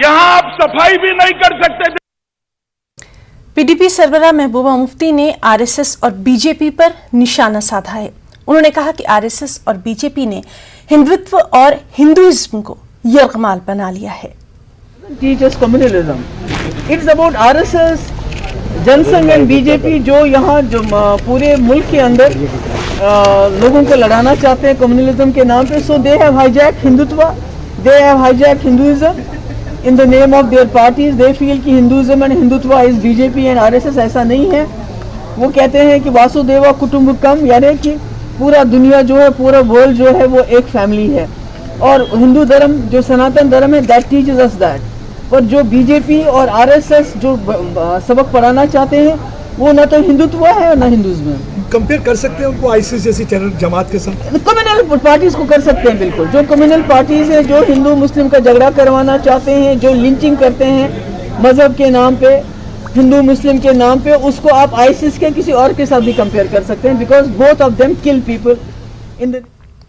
यहां आप सफाई भी नहीं कर सकते। पीडीपी सरबराह महबूबा मुफ्ती ने आरएसएस और बीजेपी पर निशाना साधा है। उन्होंने कहा कि आरएसएस और बीजेपी ने हिंदुत्व और हिंदुइज्म को यरगमाल बना लिया है। Teaches communalism. It's about RSS, Jansangh and BJP जो यहाँ जो पूरे मुल्क के अंदर लोगों को लड़ाना चाहते हैं कम्युनलिज्म के नाम पे. So they have hijack Hindutva, they have hijack Hinduism in the name of their parties. They feel कि Hinduism and Hindutva is BJP and RSS. ऐसा नहीं है. वो कहते हैं कि वासुदेवा कुटुंबकम, यानी कि पूरा दुनिया जो है, पूरा वर्ल्ड जो है वो एक फैमिली है. और हिंदू धर्म जो सनातन धर्म है दैट टीचेस अस दैट. पर जो बीजेपी और आरएसएस जो सबक पढ़ाना चाहते हैं वो ना तो हिंदुत्व है और ना हिंदुइज्म है. कंपेयर कर सकते हैं उनको आईसिस जैसी टेरर जमात के साथ? कम्युनल पार्टीज को कर सकते हैं बिल्कुल. जो कम्युनल पार्टीज हैं जो हिंदू मुस्लिम का झगड़ा करवाना चाहते हैं, जो लिंचिंग करते हैं मजहब के नाम पे, हिंदू मुस्लिम के नाम पे, उसको आप आईसिस के किसी और के साथ भी कंपेयर कर सकते हैं. Because both of them kill people in the